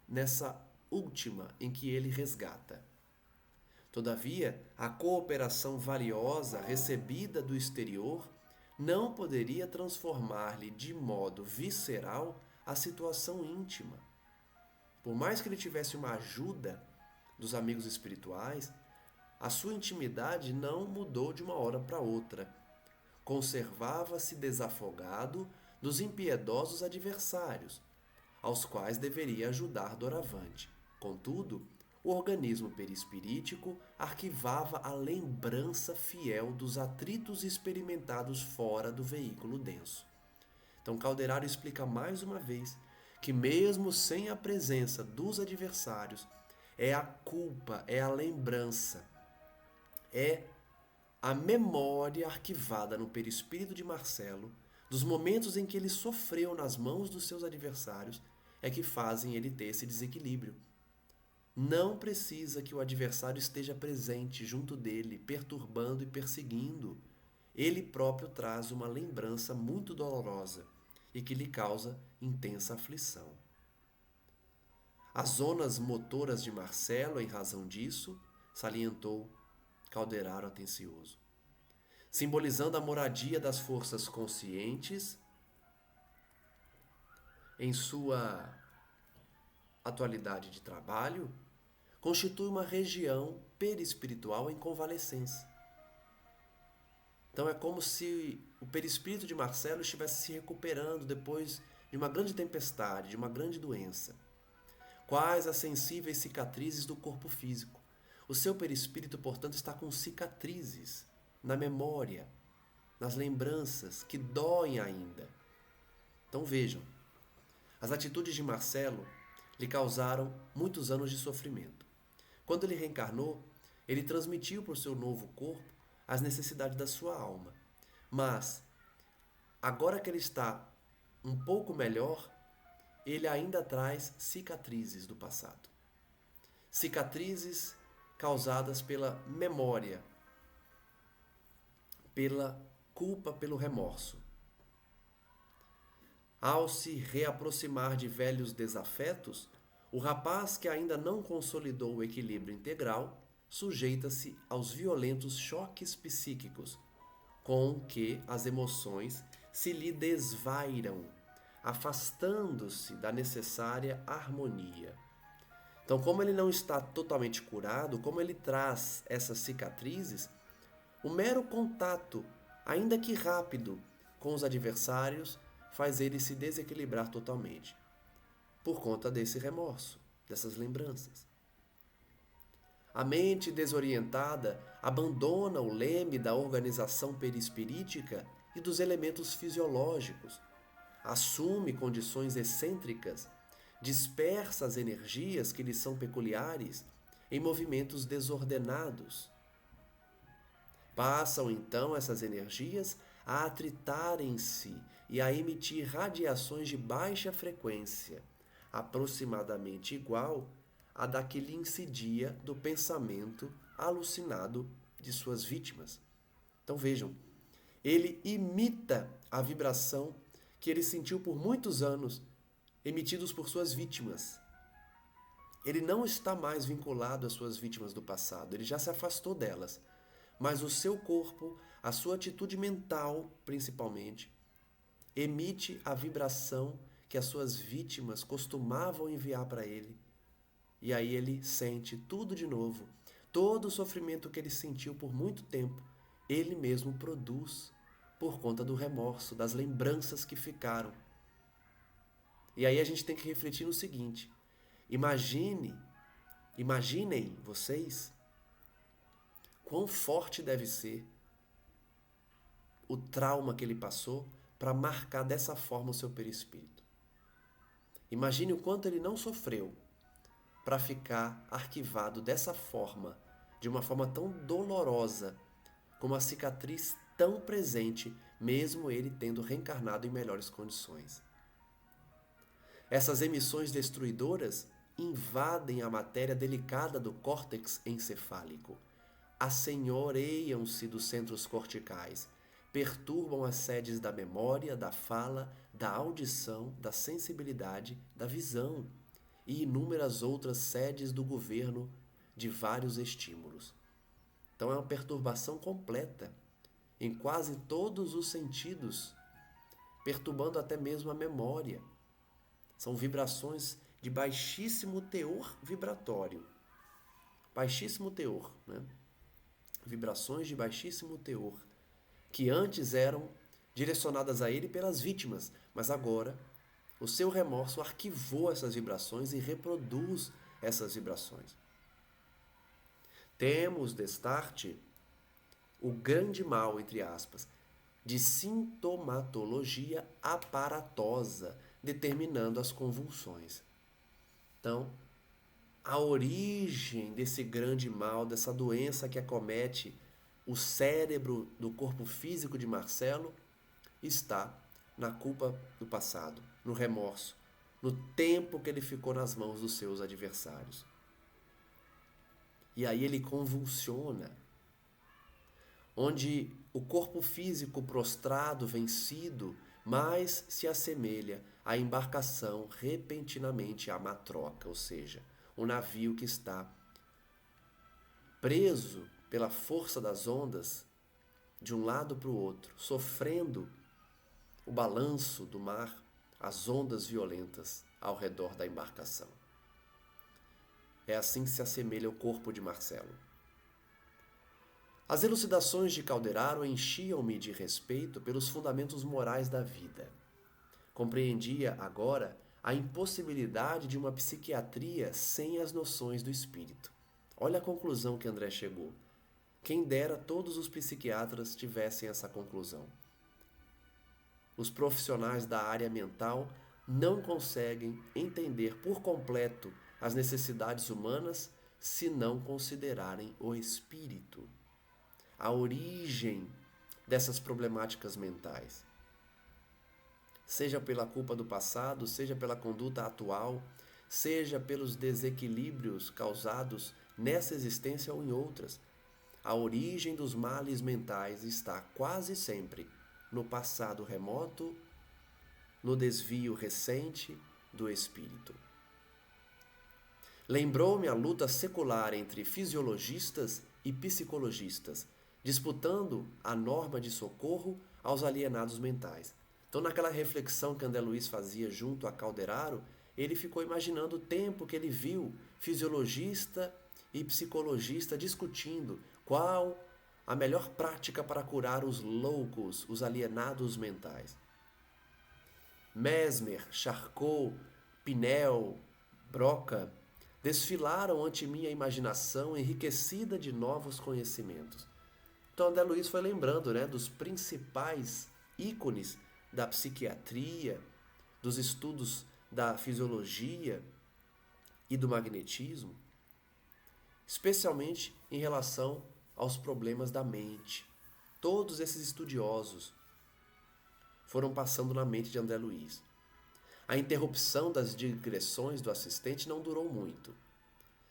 nessa última em que ele resgata. Todavia, a cooperação valiosa recebida do exterior não poderia transformar-lhe de modo visceral a situação íntima. Por mais que ele tivesse uma ajuda dos amigos espirituais, a sua intimidade não mudou de uma hora para outra. Conservava-se desafogado dos impiedosos adversários, aos quais deveria ajudar doravante. Contudo, o organismo perispirítico arquivava a lembrança fiel dos atritos experimentados fora do veículo denso. Então Calderaro explica mais uma vez que mesmo sem a presença dos adversários, é a culpa, é a lembrança, é a memória arquivada no perispírito de Marcelo, dos momentos em que ele sofreu nas mãos dos seus adversários, é que fazem ele ter esse desequilíbrio. Não precisa que o adversário esteja presente junto dele, perturbando e perseguindo. Ele próprio traz uma lembrança muito dolorosa e que lhe causa intensa aflição. As zonas motoras de Marcelo, em razão disso, salientou Calderaro atencioso, simbolizando a moradia das forças conscientes em sua atualidade de trabalho, constitui uma região perispiritual em convalescência. Então é como se o perispírito de Marcelo estivesse se recuperando depois de uma grande tempestade, de uma grande doença. Quais as sensíveis cicatrizes do corpo físico? O seu perispírito, portanto, está com cicatrizes na memória, nas lembranças que doem ainda. Então vejam, as atitudes de Marcelo lhe causaram muitos anos de sofrimento. Quando ele reencarnou, ele transmitiu para o seu novo corpo as necessidades da sua alma. Mas, agora que ele está um pouco melhor, ele ainda traz cicatrizes do passado. Cicatrizes causadas pela memória, pela culpa, pelo remorso. Ao se reaproximar de velhos desafetos, o rapaz que ainda não consolidou o equilíbrio integral sujeita-se aos violentos choques psíquicos com que as emoções se lhe desvairam, afastando-se da necessária harmonia. Então, como ele não está totalmente curado, como ele traz essas cicatrizes, o mero contato, ainda que rápido, com os adversários faz ele se desequilibrar totalmente, por conta desse remorso, dessas lembranças. A mente desorientada abandona o leme da organização perispirítica e dos elementos fisiológicos, assume condições excêntricas, dispersa as energias que lhe são peculiares em movimentos desordenados. Passam então essas energias a atritarem-se e a emitir radiações de baixa frequência, aproximadamente igual à da que lhe incidia do pensamento alucinado de suas vítimas. Então vejam, ele imita a vibração que ele sentiu por muitos anos, emitidos por suas vítimas. Ele não está mais vinculado às suas vítimas do passado, ele já se afastou delas. Mas o seu corpo, a sua atitude mental, principalmente, emite a vibração que as suas vítimas costumavam enviar para ele. E aí ele sente tudo de novo. Todo o sofrimento que ele sentiu por muito tempo, ele mesmo produz por conta do remorso, das lembranças que ficaram. E aí a gente tem que refletir no seguinte: imaginem vocês quão forte deve ser o trauma que ele passou para marcar dessa forma o seu perispírito. Imagine o quanto ele não sofreu para ficar arquivado dessa forma, de uma forma tão dolorosa, com uma cicatriz tão presente, mesmo ele tendo reencarnado em melhores condições. Essas emissões destruidoras invadem a matéria delicada do córtex encefálico, assenhoreiam-se dos centros corticais, perturbam as sedes da memória, da fala, da audição, da sensibilidade, da visão e inúmeras outras sedes do governo de vários estímulos. Então é uma perturbação completa em quase todos os sentidos, perturbando até mesmo a memória. São vibrações de baixíssimo teor vibratório. Baixíssimo teor, né? Vibrações de baixíssimo teor, que antes eram direcionadas a ele pelas vítimas, mas agora o seu remorso arquivou essas vibrações e reproduz essas vibrações. Temos, destarte, o grande mal, entre aspas, de sintomatologia aparatosa, determinando as convulsões. Então, a origem desse grande mal, dessa doença que acomete o cérebro do corpo físico de Marcelo, está na culpa do passado, no remorso, no tempo que ele ficou nas mãos dos seus adversários. E aí ele convulsiona, onde o corpo físico prostrado, vencido, mais se assemelha a embarcação repentinamente à matroca, ou seja, o navio que está preso pela força das ondas de um lado para o outro, sofrendo o balanço do mar, as ondas violentas ao redor da embarcação. É assim que se assemelha o corpo de Marcelo. As elucidações de Calderaro enchiam-me de respeito pelos fundamentos morais da vida. Compreendia agora a impossibilidade de uma psiquiatria sem as noções do espírito. Olha a conclusão que André chegou. Quem dera todos os psiquiatras tivessem essa conclusão. Os profissionais da área mental não conseguem entender por completo as necessidades humanas se não considerarem o espírito, a origem dessas problemáticas mentais. Seja pela culpa do passado, seja pela conduta atual, seja pelos desequilíbrios causados nessa existência ou em outras. A origem dos males mentais está quase sempre no passado remoto, no desvio recente do espírito. Lembrou-me a luta secular entre fisiologistas e psicologistas, disputando a norma de socorro aos alienados mentais. Então, naquela reflexão que André Luiz fazia junto a Calderaro, ele ficou imaginando o tempo que ele viu fisiologista e psicologista discutindo qual a melhor prática para curar os loucos, os alienados mentais. Mesmer, Charcot, Pinel, Broca desfilaram ante minha imaginação enriquecida de novos conhecimentos. Então André Luiz foi lembrando, dos principais ícones da psiquiatria, dos estudos da fisiologia e do magnetismo, especialmente em relação aos problemas da mente. Todos esses estudiosos foram passando na mente de André Luiz. A interrupção das digressões do assistente não durou muito.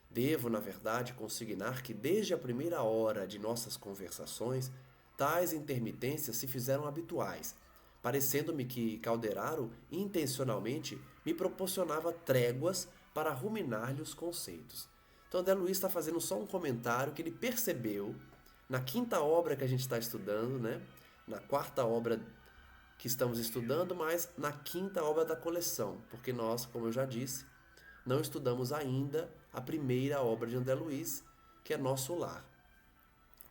Devo, na verdade, consignar que desde a primeira hora de nossas conversações, tais intermitências se fizeram habituais, parecendo-me que Calderaro intencionalmente me proporcionava tréguas para ruminar-lhe os conceitos. Então André Luiz está fazendo só um comentário que ele percebeu na quinta obra que a gente está estudando, na quarta obra que estamos estudando, mas na quinta obra da coleção, porque nós, como eu já disse, não estudamos ainda a primeira obra de André Luiz, que é Nosso Lar.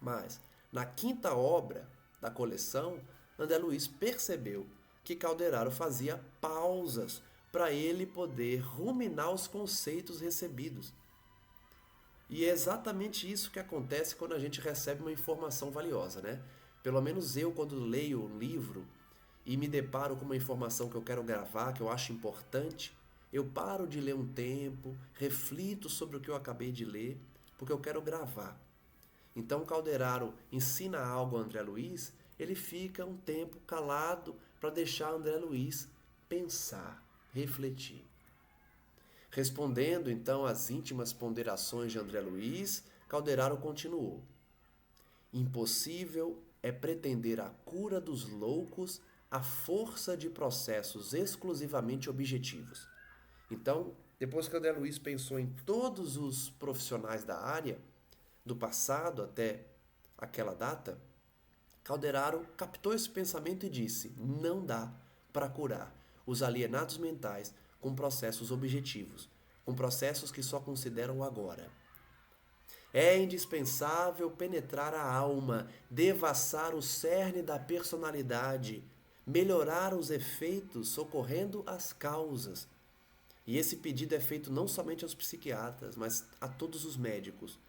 Mas, na quinta obra da coleção, André Luiz percebeu que Calderaro fazia pausas para ele poder ruminar os conceitos recebidos. E é exatamente isso que acontece quando a gente recebe uma informação valiosa, Pelo menos eu, quando leio um livro e me deparo com uma informação que eu quero gravar, que eu acho importante, eu paro de ler um tempo, reflito sobre o que eu acabei de ler, porque eu quero gravar. Então Calderaro ensina algo a André Luiz, ele fica um tempo calado para deixar André Luiz pensar, refletir. Respondendo então às íntimas ponderações de André Luiz, Calderaro continuou: impossível é pretender a cura dos loucos à força de processos exclusivamente objetivos. Então, depois que André Luiz pensou em todos os profissionais da área, do passado até aquela data, Calderaro captou esse pensamento e disse: não dá para curar os alienados mentais com processos objetivos, com processos que só consideram o agora. É indispensável penetrar a alma, devassar o cerne da personalidade, melhorar os efeitos socorrendo as causas. E esse pedido é feito não somente aos psiquiatras, mas a todos os médicos.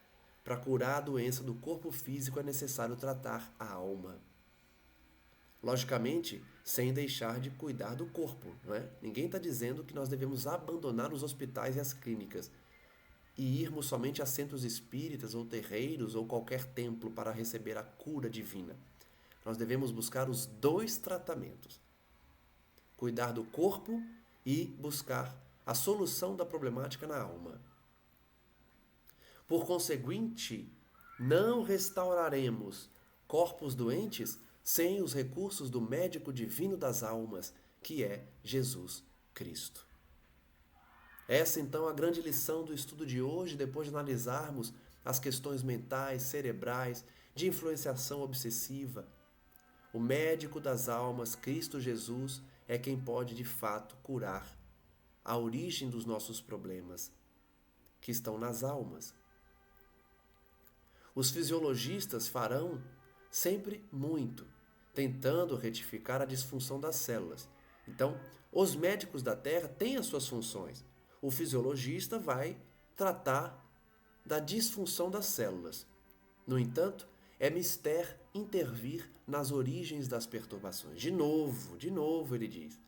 Para curar a doença do corpo físico é necessário tratar a alma. Logicamente, sem deixar de cuidar do corpo, Ninguém está dizendo que nós devemos abandonar os hospitais e as clínicas e irmos somente a centros espíritas ou terreiros ou qualquer templo para receber a cura divina. Nós devemos buscar os dois tratamentos. Cuidar do corpo e buscar a solução da problemática na alma. Por conseguinte, não restauraremos corpos doentes sem os recursos do médico divino das almas, que é Jesus Cristo. Essa então é a grande lição do estudo de hoje, depois de analisarmos as questões mentais, cerebrais, de influenciação obsessiva. O médico das almas, Cristo Jesus, é quem pode de fato curar a origem dos nossos problemas, que estão nas almas. Os fisiologistas farão sempre muito, tentando retificar a disfunção das células. Então, os médicos da Terra têm as suas funções. O fisiologista vai tratar da disfunção das células. No entanto, é mister intervir nas origens das perturbações. De novo ele diz,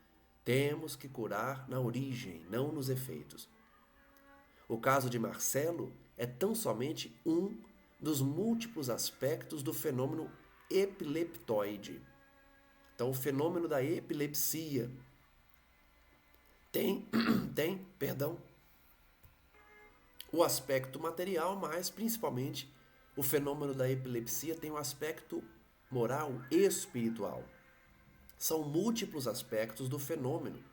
temos que curar na origem, não nos efeitos. O caso de Marcelo é tão somente um dos múltiplos aspectos do fenômeno epileptoide. Então, o fenômeno da epilepsia tem o aspecto material, mas principalmente o fenômeno da epilepsia tem um aspecto moral e espiritual. São múltiplos aspectos do fenômeno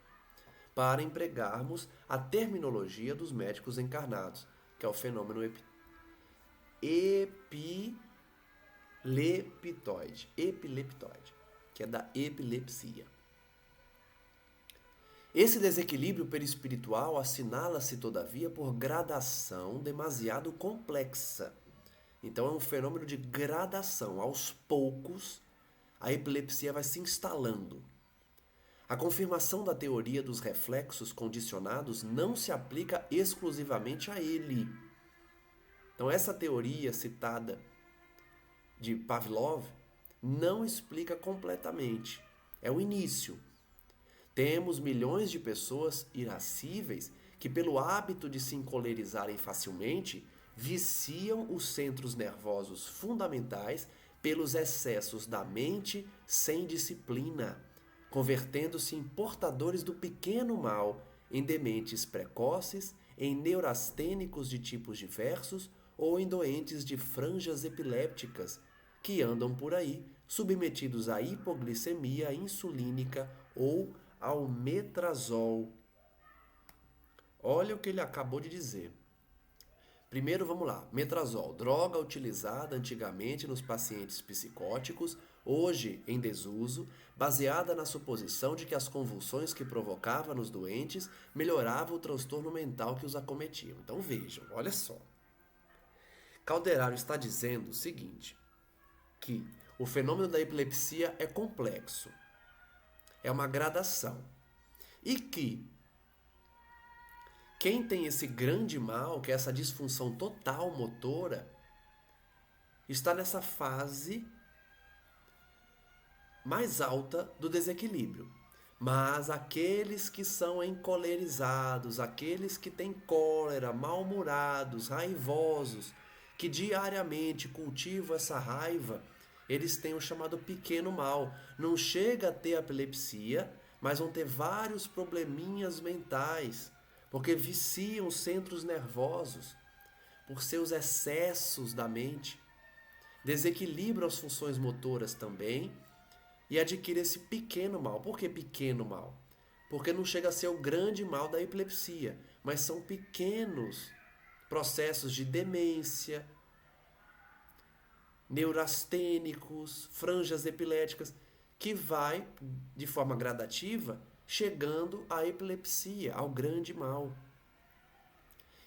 para empregarmos a terminologia dos médicos encarnados, que é o fenômeno epileptoide, que é da epilepsia. Esse desequilíbrio perispiritual assinala-se, todavia, por gradação demasiado complexa. Então é um fenômeno de gradação. Aos poucos, a epilepsia vai se instalando. A confirmação da teoria dos reflexos condicionados não se aplica exclusivamente a ele. Então essa teoria citada de Pavlov não explica completamente. É o início. Temos milhões de pessoas irascíveis que, pelo hábito de se encolerizarem facilmente, viciam os centros nervosos fundamentais pelos excessos da mente sem disciplina, convertendo-se em portadores do pequeno mal, em dementes precoces, em neurastênicos de tipos diversos ou em doentes de franjas epilépticas, que andam por aí submetidos à hipoglicemia insulínica ou ao metrazol. Olha o que ele acabou de dizer. Primeiro, vamos lá. Metrazol, droga utilizada antigamente nos pacientes psicóticos, hoje em desuso, baseada na suposição de que as convulsões que provocava nos doentes melhoravam o transtorno mental que os acometiam. Então vejam, olha só. Calderaro está dizendo o seguinte, que o fenômeno da epilepsia é complexo, é uma gradação, e que quem tem esse grande mal, que é essa disfunção total motora, está nessa fase mais alta do desequilíbrio. Mas aqueles que são encolerizados, aqueles que têm cólera, mal-humorados, raivosos, que diariamente cultivam essa raiva, eles têm o chamado pequeno mal. Não chega a ter epilepsia, mas vão ter vários probleminhas mentais, porque viciam os centros nervosos por seus excessos da mente, desequilibram as funções motoras também e adquire esse pequeno mal. Por que pequeno mal? Porque não chega a ser o grande mal da epilepsia, mas são pequenos processos de demência, neurastênicos, franjas epiléticas, que vai, de forma gradativa, chegando à epilepsia, ao grande mal.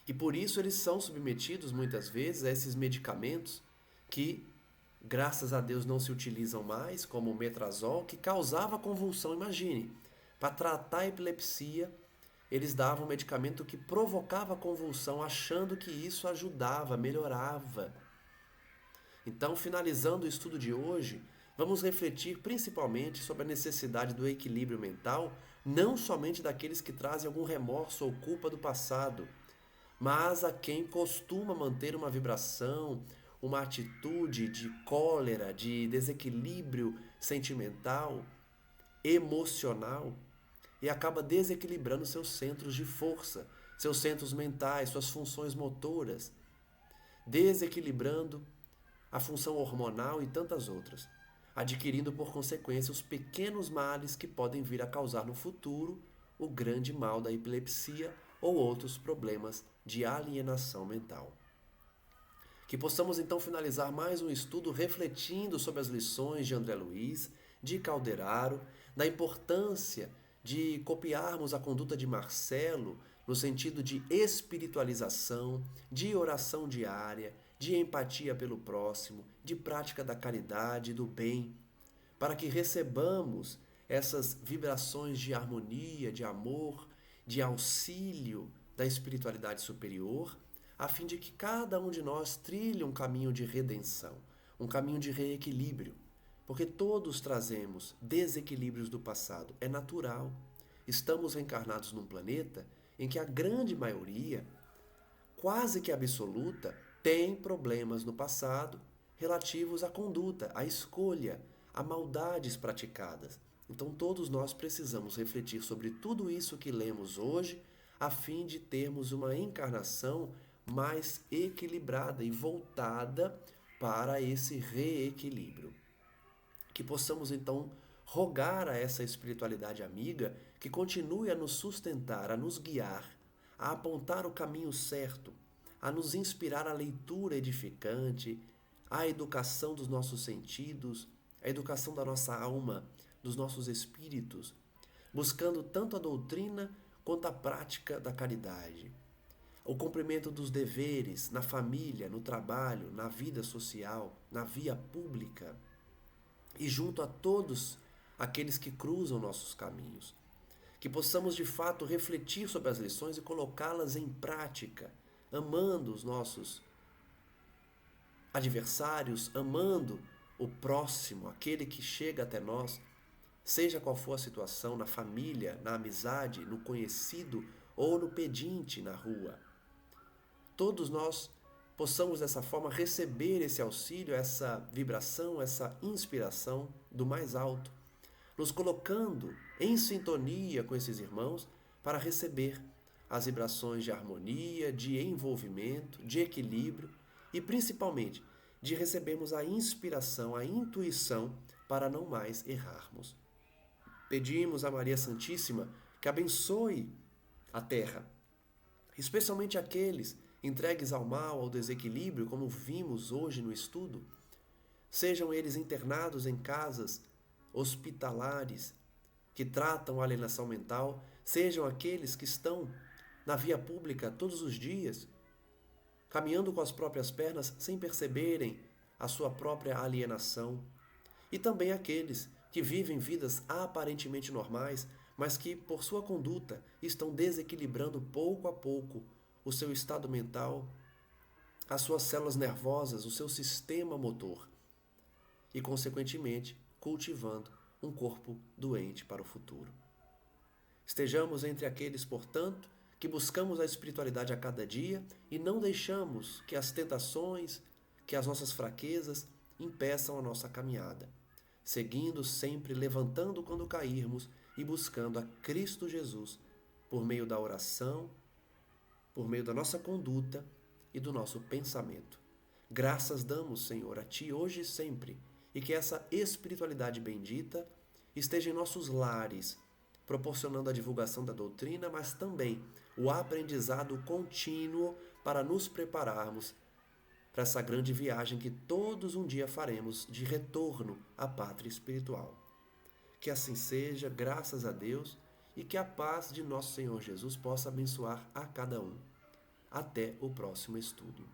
E por isso eles são submetidos, muitas vezes, a esses medicamentos que, graças a Deus, não se utilizam mais, como o metrazol, que causava convulsão. Imagine, para tratar a epilepsia, eles davam um medicamento que provocava convulsão, achando que isso ajudava, melhorava. Então, finalizando o estudo de hoje, vamos refletir principalmente sobre a necessidade do equilíbrio mental, não somente daqueles que trazem algum remorso ou culpa do passado, mas a quem costuma manter uma vibração, uma atitude de cólera, de desequilíbrio sentimental, emocional, e acaba desequilibrando seus centros de força, seus centros mentais, suas funções motoras, desequilibrando a função hormonal e tantas outras, adquirindo por consequência os pequenos males que podem vir a causar no futuro o grande mal da epilepsia ou outros problemas de alienação mental. Que possamos então finalizar mais um estudo refletindo sobre as lições de André Luiz, de Calderaro, da importância de copiarmos a conduta de Marcelo no sentido de espiritualização, de oração diária, de empatia pelo próximo, de prática da caridade e do bem, para que recebamos essas vibrações de harmonia, de amor, de auxílio da espiritualidade superior, a fim de que cada um de nós trilhe um caminho de redenção, um caminho de reequilíbrio, porque todos trazemos desequilíbrios do passado, é natural. Estamos reencarnados num planeta em que a grande maioria, quase que absoluta, tem problemas no passado relativos à conduta, à escolha, a maldades praticadas. Então todos nós precisamos refletir sobre tudo isso que lemos hoje, a fim de termos uma encarnação mais equilibrada e voltada para esse reequilíbrio. Que possamos então rogar a essa espiritualidade amiga que continue a nos sustentar, a nos guiar, a apontar o caminho certo, a nos inspirar a leitura edificante, a educação dos nossos sentidos, a educação da nossa alma, dos nossos espíritos, buscando tanto a doutrina quanto a prática da caridade, o cumprimento dos deveres na família, no trabalho, na vida social, na via pública e junto a todos aqueles que cruzam nossos caminhos. Que possamos de fato refletir sobre as lições e colocá-las em prática, amando os nossos adversários, amando o próximo, aquele que chega até nós, seja qual for a situação, na família, na amizade, no conhecido ou no pedinte na rua. Todos nós possamos dessa forma receber esse auxílio, essa vibração, essa inspiração do mais alto, nos colocando em sintonia com esses irmãos para receber as vibrações de harmonia, de envolvimento, de equilíbrio e principalmente de recebermos a inspiração, a intuição para não mais errarmos. Pedimos a Maria Santíssima que abençoe a terra, especialmente aqueles entregues ao mal, ao desequilíbrio, como vimos hoje no estudo, sejam eles internados em casas hospitalares que tratam a alienação mental, sejam aqueles que estão na via pública todos os dias, caminhando com as próprias pernas sem perceberem a sua própria alienação, e também aqueles que vivem vidas aparentemente normais, mas que, por sua conduta, estão desequilibrando pouco a pouco o seu estado mental, as suas células nervosas, o seu sistema motor e, consequentemente, cultivando um corpo doente para o futuro. Estejamos entre aqueles, portanto, que buscamos a espiritualidade a cada dia e não deixamos que as tentações, que as nossas fraquezas impeçam a nossa caminhada, seguindo sempre, levantando quando cairmos e buscando a Cristo Jesus por meio da oração, por meio da nossa conduta e do nosso pensamento. Graças damos, Senhor, a Ti hoje e sempre, e que essa espiritualidade bendita esteja em nossos lares, proporcionando a divulgação da doutrina, mas também o aprendizado contínuo para nos prepararmos para essa grande viagem que todos um dia faremos de retorno à pátria espiritual. Que assim seja, graças a Deus, e que a paz de nosso Senhor Jesus possa abençoar a cada um. Até o próximo estudo.